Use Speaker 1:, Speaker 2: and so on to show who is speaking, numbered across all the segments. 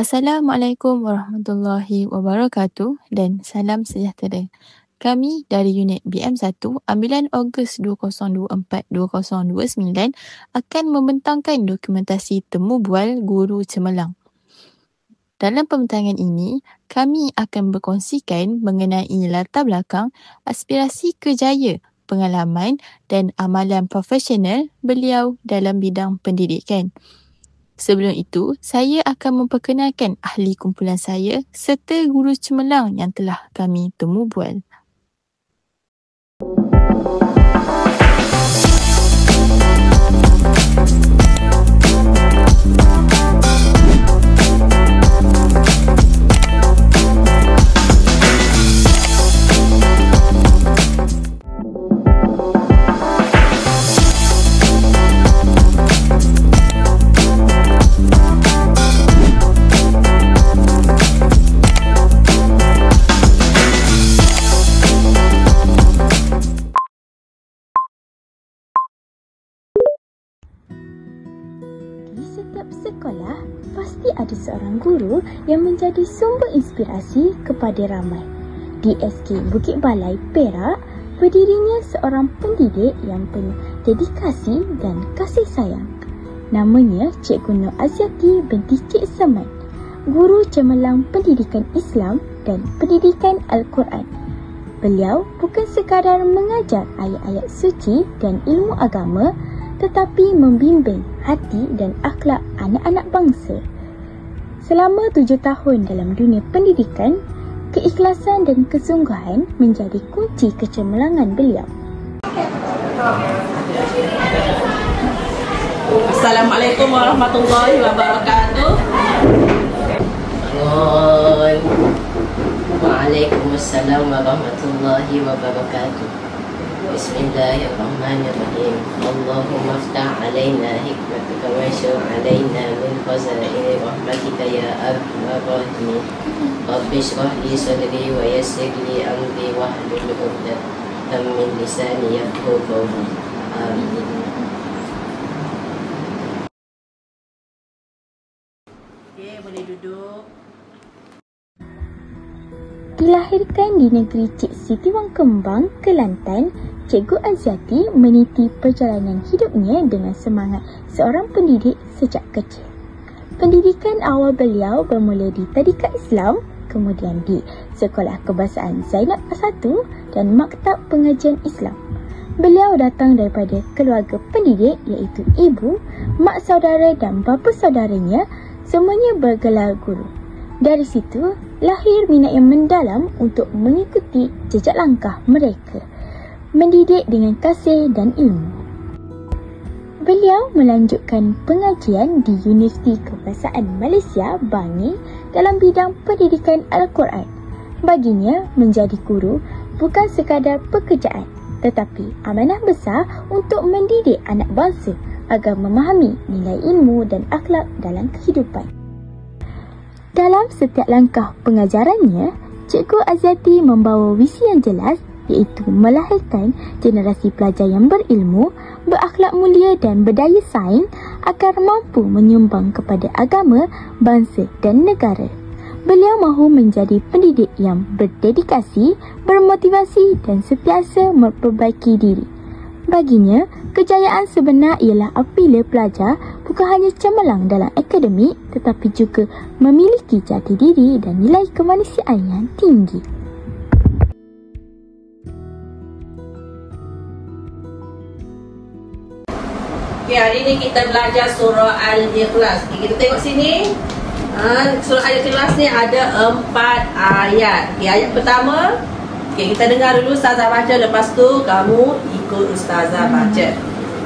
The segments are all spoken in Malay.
Speaker 1: Assalamualaikum warahmatullahi wabarakatuh dan salam sejahtera. Kami dari unit BM1 ambilan Ogos 2024-2029 akan membentangkan dokumentasi temu bual guru cemerlang. Dalam pembentangan ini, kami akan berkongsikan mengenai latar belakang, aspirasi kerjaya, pengalaman dan amalan profesional beliau dalam bidang pendidikan. Sebelum itu, saya akan memperkenalkan ahli kumpulan saya serta guru cemerlang yang telah kami temu bual.
Speaker 2: Setiap sekolah pasti ada seorang guru yang menjadi sumber inspirasi kepada ramai. Di SK Bukit Balai, Perak, berdirinya seorang pendidik yang penuh dedikasi dan kasih sayang. Namanya Cikgu Nur Aziati binti Cik Samad, guru cemerlang pendidikan Islam dan pendidikan Al-Quran. Beliau bukan sekadar mengajar ayat-ayat suci dan ilmu agama, tetapi membimbing hati dan akhlak anak-anak bangsa. Selama 7 tahun dalam dunia pendidikan, keikhlasan dan kesungguhan menjadi kunci kecemerlangan beliau.
Speaker 3: Assalamualaikum warahmatullahi wabarakatuh.
Speaker 4: Waalaikumsalam warahmatullahi wabarakatuh. Bismillahirrahmanirrahim. Allahumma aftah alaina hikmataka wa syur alaina min khazaini rahmatika ya arhamar rahimin. Rabbi shrah li sadri wa yassir li amri wahlul 'uqdatam min lisani yafqahu qawli. Amin.
Speaker 3: Okey, boleh duduk.
Speaker 2: Dilahirkan di negeri Cik Siti Wang Kembang, Kelantan, Cikgu Aziati meniti perjalanan hidupnya dengan semangat seorang pendidik sejak kecil. Pendidikan awal beliau bermula di Tadika Islam, kemudian di Sekolah Kebahasaan Zainab A1 dan Maktab Pengajian Islam. Beliau datang daripada keluarga pendidik iaitu ibu, mak saudara dan bapa saudaranya semuanya bergelar guru. Dari situ, lahir minat yang mendalam untuk mengikuti jejak langkah mereka, mendidik dengan kasih dan ilmu. Beliau melanjutkan pengajian di Universiti Kebangsaan Malaysia, Bangi dalam bidang pendidikan Al-Quran. Baginya, menjadi guru bukan sekadar pekerjaan, tetapi amanah besar untuk mendidik anak bangsa agar memahami nilai ilmu dan akhlak dalam kehidupan. Dalam setiap langkah pengajarannya, Cikgu Aziati membawa visi yang jelas iaitu melahirkan generasi pelajar yang berilmu, berakhlak mulia dan berdaya saing agar mampu menyumbang kepada agama, bangsa dan negara. Beliau mahu menjadi pendidik yang berdedikasi, bermotivasi dan sentiasa memperbaiki diri. Baginya, kejayaan sebenar ialah apabila pelajar bukan hanya cemerlang dalam akademik tetapi juga memiliki jati diri dan nilai kemanusiaan yang tinggi.
Speaker 3: Okey, hari ni kita belajar surah Al-Ikhlas. Okay, kita tengok sini. Surah Al-Ikhlas ni ada 4 ayat. Okay, ayat pertama, okay, kita dengar dulu Ustazah baca, lepas tu kamu ikut Ustazah baca.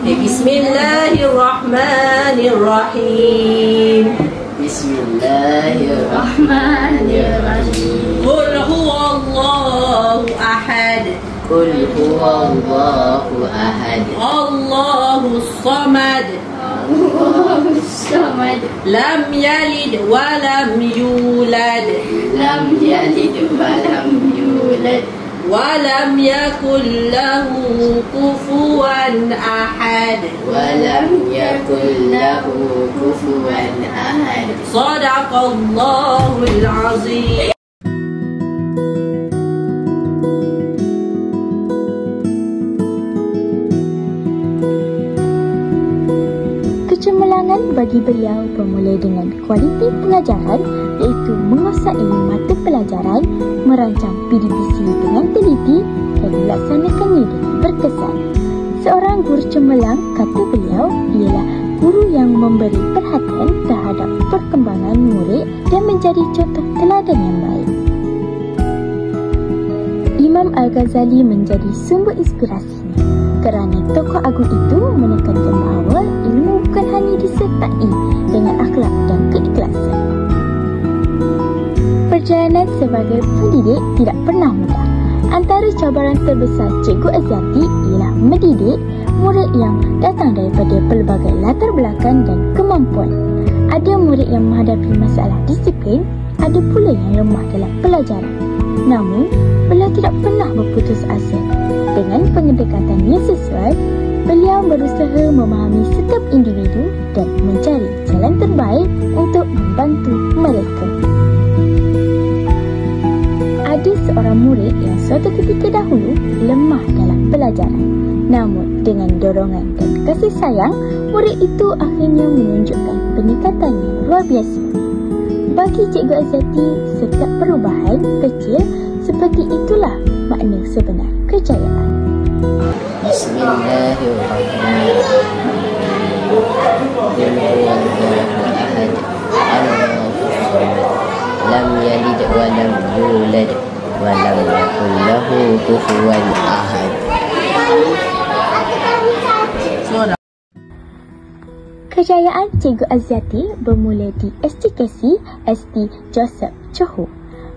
Speaker 3: Okay, Bismillahirrahmanirrahim.
Speaker 4: Bismillahirrahmanirrahim.
Speaker 3: Qul huwallahu ahad.
Speaker 4: Qul huwallahu ahad.
Speaker 3: Allahus samad.
Speaker 4: Allahus samad.
Speaker 3: Lam yalid wa lam yulad.
Speaker 4: Lam yalid wa lam yulad.
Speaker 3: Walam yakul lahu kufuwan ahad.
Speaker 4: Walam yakul lahu kufuwan ahad.
Speaker 3: Sadaqallahul azim.
Speaker 2: Kecemerlangan bagi beliau bermula dengan kualiti pengajaran, iaitu menguasai mata pelajaran, merancang PDPC dengan teliti dan melaksanakannya dengan berkesan. Seorang guru cemerlang, kata beliau, ialah guru yang memberi perhatian terhadap perkembangan murid dan menjadi contoh teladan yang baik. Imam Al-Ghazali menjadi sumber inspirasinya kerana tokoh agung itu menekankan bahawa ilmu bukan hanya disertai dengan akhlak dan keikhlasan. Perjalanan sebagai pendidik tidak pernah mudah. Antara cabaran terbesar Cikgu Aziati ialah mendidik murid yang datang daripada pelbagai latar belakang dan kemampuan. Ada murid yang menghadapi masalah disiplin, ada pula yang lemah dalam pelajaran. Namun, beliau tidak pernah berputus asa. Dengan pendekatan yang sesuai, beliau berusaha memahami setiap individu dan mencari jalan terbaik untuk membantu mereka. Ada seorang murid yang suatu ketika dahulu lemah dalam pelajaran. Namun, dengan dorongan dan kasih sayang, murid itu akhirnya menunjukkan peningkatan yang luar biasa. Bagi Cikgu Aziati, setiap perubahan kecil seperti itulah makna sebenar kejayaan.
Speaker 4: Bismillahirrahmanirrahim. Qul huwallahu ahad, Allahu samad, lam yalid wa lam yulad wa lam yakul lahu kufuwan ahad.
Speaker 2: Kejayaan Cikgu Aziati bermula di STKC St. Joseph Johor.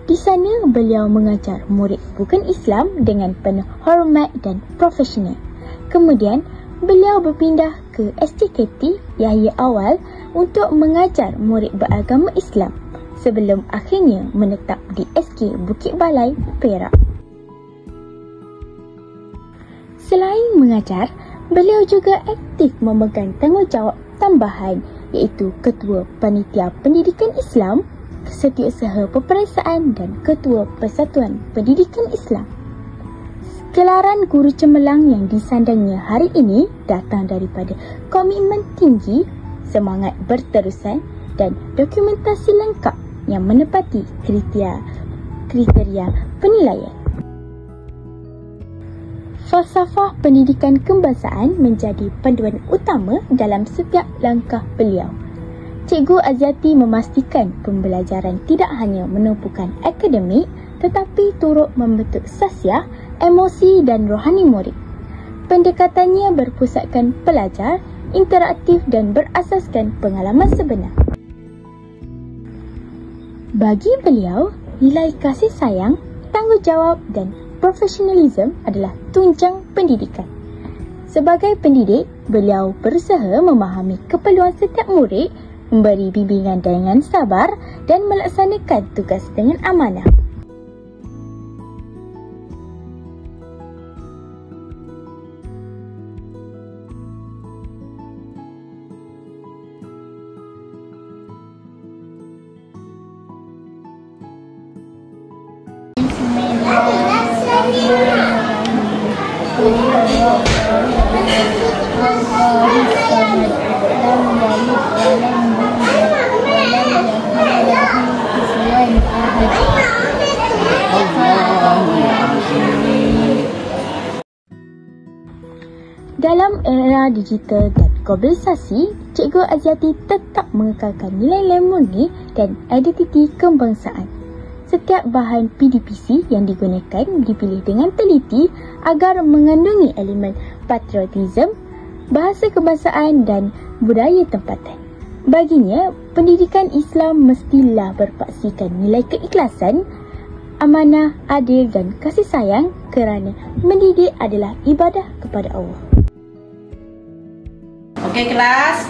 Speaker 2: Di sana beliau mengajar murid bukan Islam dengan penuh hormat dan profesional. Kemudian beliau berpindah ke STKT Yahya Awal untuk mengajar murid beragama Islam sebelum akhirnya menetap di SK Bukit Balai, Perak. Selain mengajar, beliau juga aktif memegang tanggungjawab tambahan iaitu Ketua Panitia Pendidikan Islam, Setiausaha Peperiksaan dan Ketua Persatuan Pendidikan Islam. Gelaran guru cemerlang yang disandangnya hari ini datang daripada komitmen tinggi, semangat berterusan dan dokumentasi lengkap yang menepati kriteria penilaian. Falsafah pendidikan kebangsaan menjadi panduan utama dalam setiap langkah beliau. Cikgu Aziati memastikan pembelajaran tidak hanya menumpukan akademik tetapi turut membentuk sasiah, emosi dan rohani murid. Pendekatannya berpusatkan pelajar, interaktif dan berasaskan pengalaman sebenar. Bagi beliau, nilai kasih sayang, tanggungjawab dan profesionalisme adalah tunjang pendidikan. Sebagai pendidik, beliau berusaha memahami keperluan setiap murid, memberi bimbingan dengan sabar dan melaksanakan tugas dengan amanah. Dalam era digital dan globalisasi, Cikgu Aziati tetap mengekalkan nilai-nilai murni dan identiti kebangsaan. Setiap bahan PDPC yang digunakan dipilih dengan teliti agar mengandungi elemen patriotisme, bahasa kebangsaan dan budaya tempatan. Baginya, pendidikan Islam mestilah berpaksikan nilai keikhlasan, amanah, adil dan kasih sayang kerana mendidik adalah ibadah kepada Allah.
Speaker 3: Okey kelas,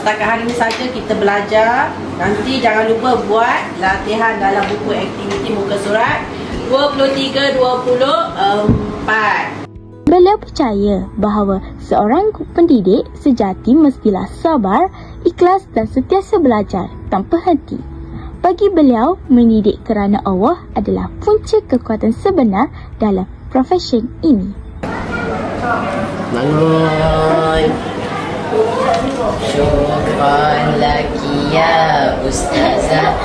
Speaker 3: setakat hari ini saja kita belajar. Nanti jangan lupa buat latihan dalam buku aktiviti muka surat. 23-24.
Speaker 2: Beliau percaya bahawa seorang pendidik sejati mestilah sabar, ikhlas dan sentiasa belajar tanpa henti. Bagi beliau, mendidik kerana Allah adalah punca kekuatan sebenar dalam profesi ini.
Speaker 4: Bangun. Syukran laki ya Ustazah.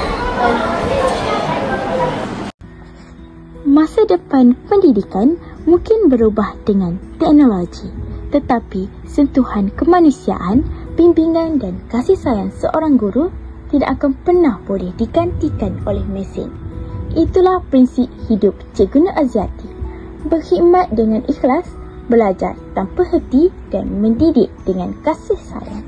Speaker 2: Masa depan pendidikan mungkin berubah dengan teknologi, tetapi sentuhan kemanusiaan, bimbingan dan kasih sayang seorang guru tidak akan pernah boleh digantikan oleh mesin. Itulah prinsip hidup Cikgu Nur Aziati. Berkhidmat dengan ikhlas, belajar tanpa henti dan mendidik dengan kasih sayang.